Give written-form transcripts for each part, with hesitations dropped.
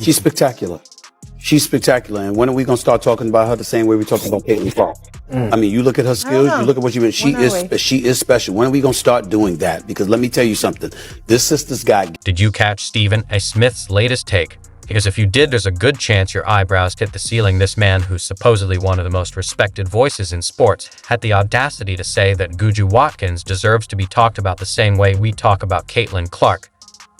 She's spectacular. She's spectacular. And when are we going to start talking about her the same way we talk about Caitlin Clark? I mean, you look at her skills, you look at what she is special. When are we going to start doing that? Because let me tell you something. This sister's got... Did you catch Stephen A. Smith's latest take? Because if you did, there's a good chance your eyebrows hit the ceiling. This man, who's supposedly one of the most respected voices in sports, had the audacity to say that JuJu Watkins deserves to be talked about the same way we talk about Caitlin Clark.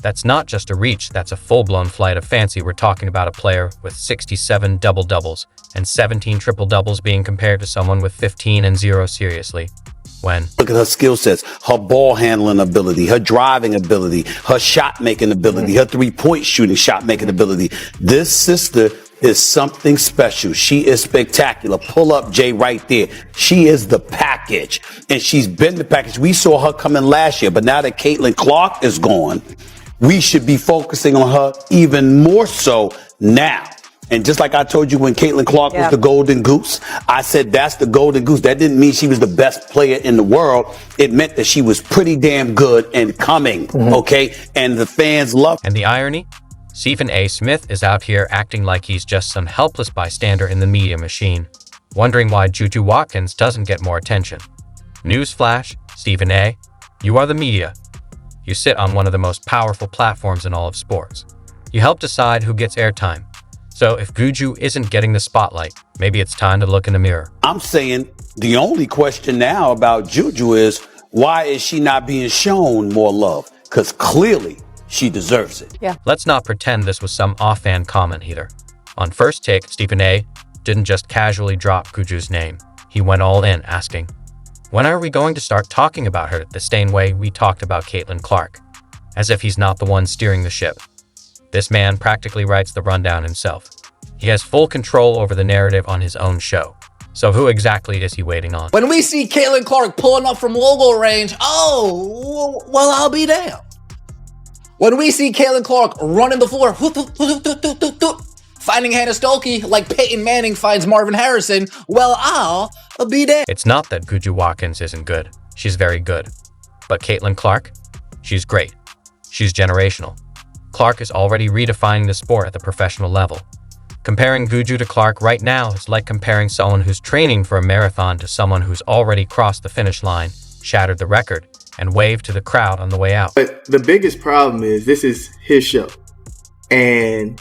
That's not just a reach, that's a full-blown flight of fancy. We're talking about a player with 67 double-doubles and 17 triple-doubles being compared to someone with 15 and 0 seriously. When? Look at her skill sets, her ball handling ability, her driving ability, her shot making ability, her three-point shooting shot making ability. This sister is something special. She is spectacular. Pull up Jay right there. She is the package, and she's been the package. We saw her coming last year, but now that Caitlin Clark is gone, we should be focusing on her even more so now. And just like I told you when Caitlin Clark was the golden goose, I said that's the golden goose. That didn't mean she was the best player in the world. It meant that she was pretty damn good and coming, okay? And the fans love her. And the irony? Stephen A. Smith is out here acting like he's just some helpless bystander in the media machine, wondering why JuJu Watkins doesn't get more attention. Newsflash, Stephen A., you are the media. You sit on one of the most powerful platforms in all of sports. You help decide who gets airtime. So if JuJu isn't getting the spotlight, maybe it's time to look in the mirror. I'm saying the only question now about JuJu is, why is she not being shown more love? Because clearly she deserves it. Yeah. Let's not pretend this was some offhand comment either. On First Take, Stephen A. didn't just casually drop JuJu's name. He went all in, asking, when are we going to start talking about her the same way we talked about Caitlin Clark? As if he's not the one steering the ship. This man practically writes the rundown himself. He has full control over the narrative on his own show. So who exactly is he waiting on? When we see Caitlin Clark pulling up from logo range, oh, well, I'll be damned. When we see Caitlin Clark running the floor, finding Hannah Stolke like Peyton Manning finds Marvin Harrison, well, I'll be damned. It's not that JuJu Watkins isn't good. She's very good. But Caitlin Clark? She's great. She's generational. Clark is already redefining the sport at the professional level. Comparing JuJu to Clark right now is like comparing someone who's training for a marathon to someone who's already crossed the finish line, shattered the record, and waved to the crowd on the way out. But the biggest problem is this is his show. And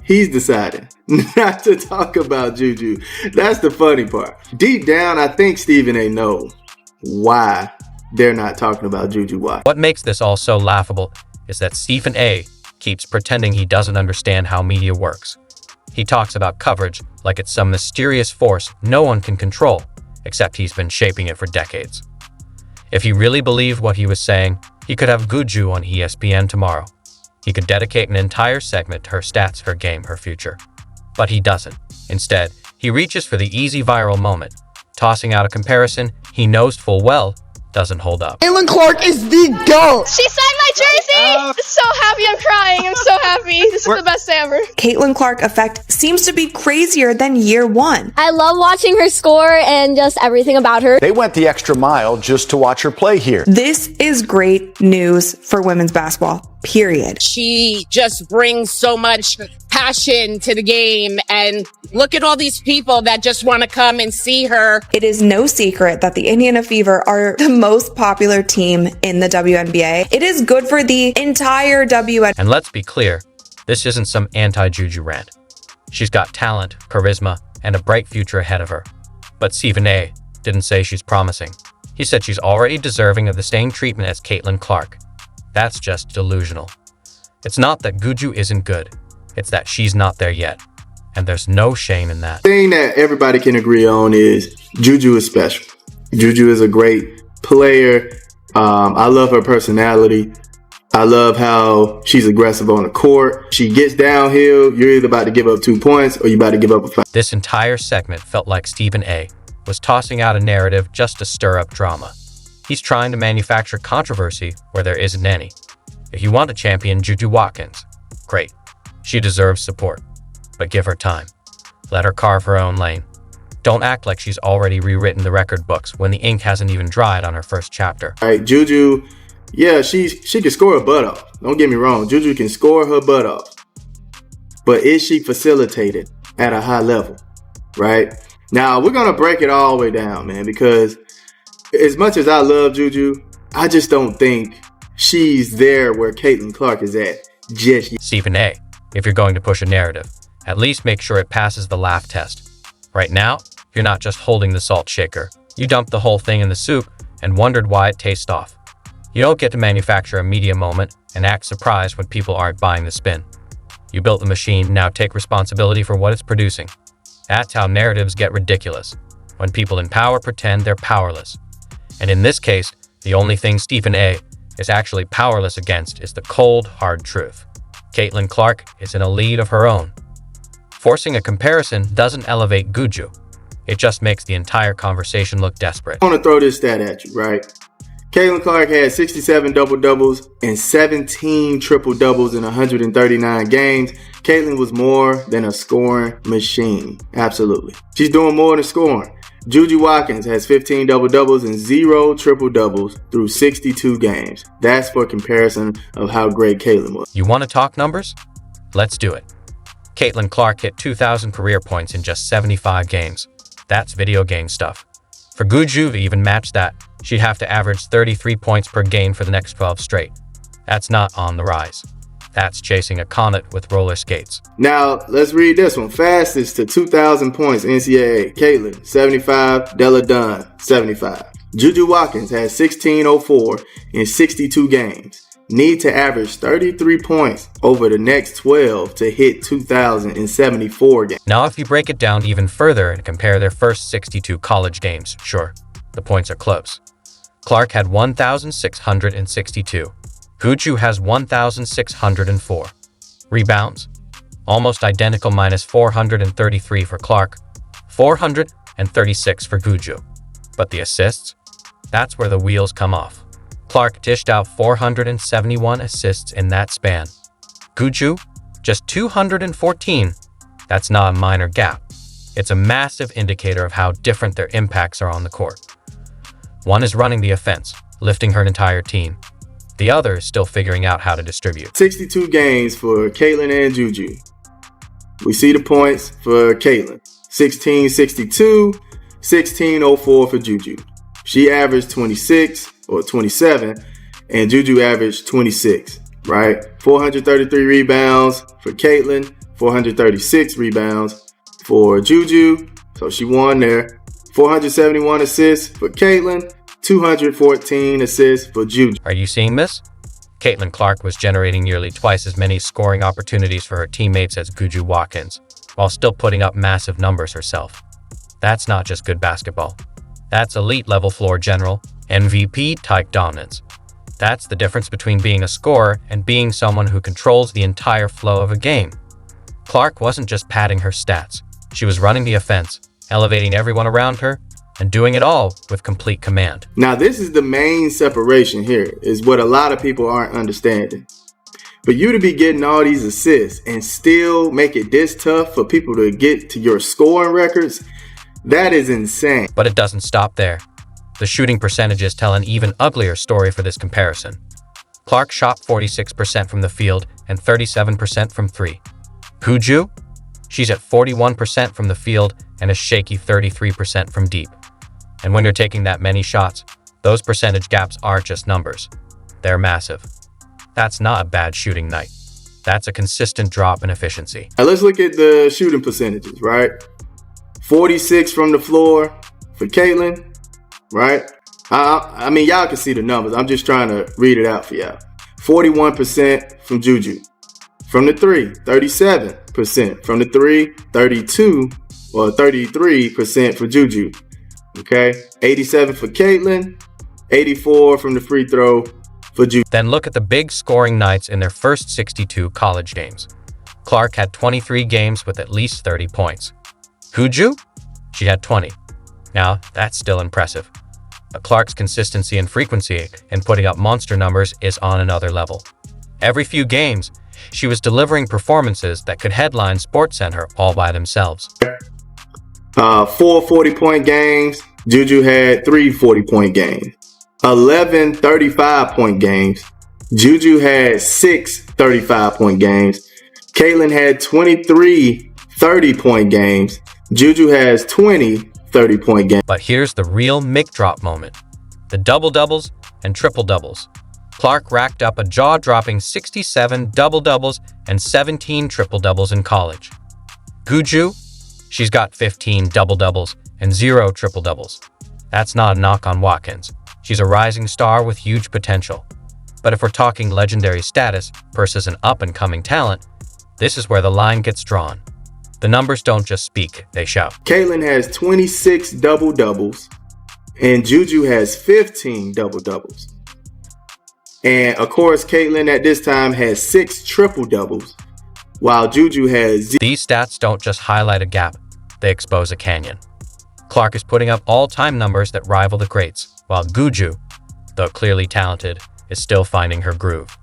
he's decided not to talk about JuJu. That's the funny part. Deep down, I think Stephen A. knows why they're not talking about JuJu Watkins. What makes this all so laughable is that Stephen A. keeps pretending he doesn't understand how media works. He talks about coverage like it's some mysterious force no one can control, except he's been shaping it for decades. If he really believed what he was saying, he could have JuJu on ESPN tomorrow. He could dedicate an entire segment to her stats, her game, her future. But he doesn't. Instead, he reaches for the easy viral moment, tossing out a comparison he knows full well doesn't hold up. Caitlin Clark is the GOAT! She signed my jersey! So happy, I'm crying. I'm so happy. This is the best day ever. Caitlin Clark effect seems to be crazier than year one. I love watching her score and just everything about her. They went the extra mile just to watch her play here. This is great news for women's basketball, period. She just brings so much passion to the game, and look at all these people that just want to come and see her. It is no secret that the Indiana Fever are the most popular team in the WNBA. It is good for the entire WNBA. And let's be clear, this isn't some anti-JuJu rant. She's got talent, charisma, and a bright future ahead of her. But Stephen A. didn't say she's promising. He said she's already deserving of the same treatment as Caitlin Clark. That's just delusional. It's not that JuJu isn't good. It's that she's not there yet. And there's no shame in that. The thing that everybody can agree on is JuJu is special. JuJu is a great player. I love her personality. I love how she's aggressive on the court. She gets downhill, you're either about to give up 2 points or you're about to give up a 5. This entire segment felt like Stephen A. was tossing out a narrative just to stir up drama. He's trying to manufacture controversy where there isn't any. If you want to champion JuJu Watkins, great. She deserves support. But give her time. Let her carve her own lane. Don't act like she's already rewritten the record books when the ink hasn't even dried on her first chapter. All right, JuJu, yeah, she can score her butt off. Don't get me wrong. JuJu can score her butt off. but is she facilitated at a high level, right? Now, we're going to break it all the way down, man, because as much as I love JuJu, I just don't think she's there where Caitlin Clark is at just yet. Stephen A., if you're going to push a narrative, at least make sure it passes the laugh test. Right now, you're not just holding the salt shaker. You dumped the whole thing in the soup and wondered why it tastes off. You don't get to manufacture a media moment and act surprised when people aren't buying the spin. You built the machine, now take responsibility for what it's producing. That's how narratives get ridiculous, when people in power pretend they're powerless. And in this case, the only thing Stephen A. is actually powerless against is the cold, hard truth. Caitlin Clark is in a league of her own. Forcing a comparison doesn't elevate JuJu. It just makes the entire conversation look desperate. I want to throw this stat at you, right? Caitlin Clark had 67 double-doubles and 17 triple-doubles in 139 games. Caitlin was more than a scoring machine. Absolutely. She's doing more than scoring. JuJu Watkins has 15 double-doubles and 0 triple-doubles through 62 games. That's for comparison of how great Caitlin was. You want to talk numbers? Let's do it. Caitlin Clark hit 2,000 career points in just 75 games. That's video game stuff. For JuJu to even match that, she'd have to average 33 points per game for the next 12 straight. That's not on the rise. That's chasing a comet with roller skates. Now, let's read this one. Fastest to 2,000 points NCAA. Caitlin, 75. Della Dunn, 75. JuJu Watkins has 1604 in 62 games. Need to average 33 points over the next 12 to hit 2,074 games. Now, if you break it down even further and compare their first 62 college games, sure, the points are close. Clark had 1,662. JuJu has 1,604. Rebounds? Almost identical, minus 433 for Clark, 436 for JuJu. But the assists? That's where the wheels come off. Clark dished out 471 assists in that span. JuJu, just 214. That's not a minor gap. It's a massive indicator of how different their impacts are on the court. One is running the offense, lifting her entire team. The other is still figuring out how to distribute. 62 games for Caitlin and JuJu. We see the points for Caitlin. 1662, 1604 for JuJu. She averaged 26 or 27, and JuJu averaged 26, right? 433 rebounds for Caitlin, 436 rebounds for JuJu, so she won there. 471 assists for Caitlin, 214 assists for JuJu. Are you seeing this? Caitlin Clark was generating nearly twice as many scoring opportunities for her teammates as JuJu Watkins, while still putting up massive numbers herself. That's not just good basketball. That's elite-level floor general, MVP-type dominance. That's the difference between being a scorer and being someone who controls the entire flow of a game. Clark wasn't just padding her stats. She was running the offense, elevating everyone around her, and doing it all with complete command. Now, this is the main separation here, is what a lot of people aren't understanding. For you to be getting all these assists and still make it this tough for people to get to your scoring records, that is insane. But it doesn't stop there. The shooting percentages tell an even uglier story for this comparison. Clark shot 46% from the field and 37% from three. JuJu? She's at 41% from the field and a shaky 33% from deep. And when you're taking that many shots, those percentage gaps aren't just numbers. They're massive. That's not a bad shooting night. That's a consistent drop in efficiency. Now let's look at the shooting percentages, right? 46 from the floor for Caitlin, right? I mean, y'all can see the numbers. I'm just trying to read it out for y'all. 41% from JuJu. From the three, 37%. From the three, 32 or 33% for JuJu. Okay, 87 for Caitlin, 84 from the free throw for JuJu. Then look at the big scoring nights in their first 62 college games. Clark had 23 games with at least 30 points. JuJu? She had 20. Now, that's still impressive. But Clark's consistency and frequency in putting up monster numbers is on another level. Every few games, she was delivering performances that could headline SportsCenter all by themselves. 4 40-point games. JuJu had 3 40-point games. 11 35-point games. JuJu had 6 35-point games. Caitlin had 23 30-point games. JuJu has 20 30-point games. But here's the real mic drop moment. The double-doubles and triple-doubles. Clark racked up a jaw-dropping 67 double-doubles and 17 triple-doubles in college. JuJu, she's got 15 double-doubles and 0 triple-doubles. That's not a knock on Watkins. She's a rising star with huge potential. But if we're talking legendary status versus an up-and-coming talent, this is where the line gets drawn. The numbers don't just speak, they shout. Caitlin has 26 double-doubles, and JuJu has 15 double-doubles. And, of course, Caitlin at this time has 6 triple-doubles, while JuJu has 0. These stats don't just highlight a gap, they expose a canyon. Clark is putting up all-time numbers that rival the greats, while JuJu, though clearly talented, is still finding her groove.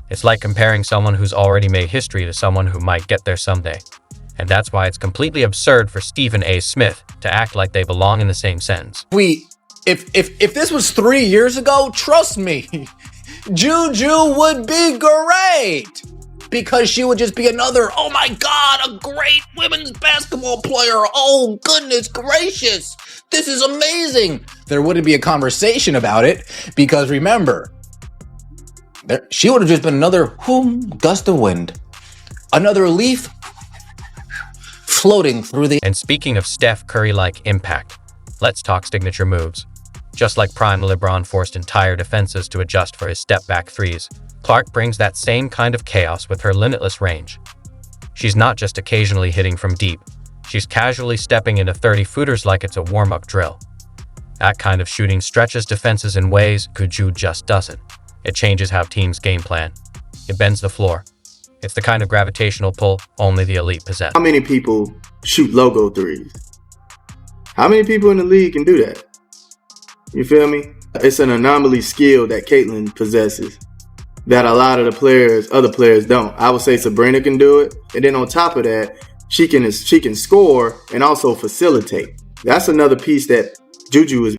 It's like comparing someone who's already made history to someone who might get there someday. And that's why it's completely absurd for Stephen A. Smith to act like they belong in the same sentence. If this was 3 years ago, trust me, JuJu would be great. Because she would just be another, oh my God, a great women's basketball player. Oh, goodness gracious. This is amazing. There wouldn't be a conversation about it because remember, she would have just been another gust of wind. Another leaf floating through the... And speaking of Steph Curry-like impact, let's talk signature moves. Just like prime LeBron forced entire defenses to adjust for his step-back threes, Clark brings that same kind of chaos with her limitless range. She's not just occasionally hitting from deep, she's casually stepping into 30-footers like it's a warm-up drill. That kind of shooting stretches defenses in ways JuJu just doesn't. It changes how teams game plan. It bends the floor. It's the kind of gravitational pull only the elite possess. How many people shoot logo threes? How many people in the league can do that? You feel me? It's an anomaly skill that Caitlin possesses that a lot of the other players don't. I would say Sabrina can do it. And then on top of that, she can score and also facilitate. That's another piece that JuJu is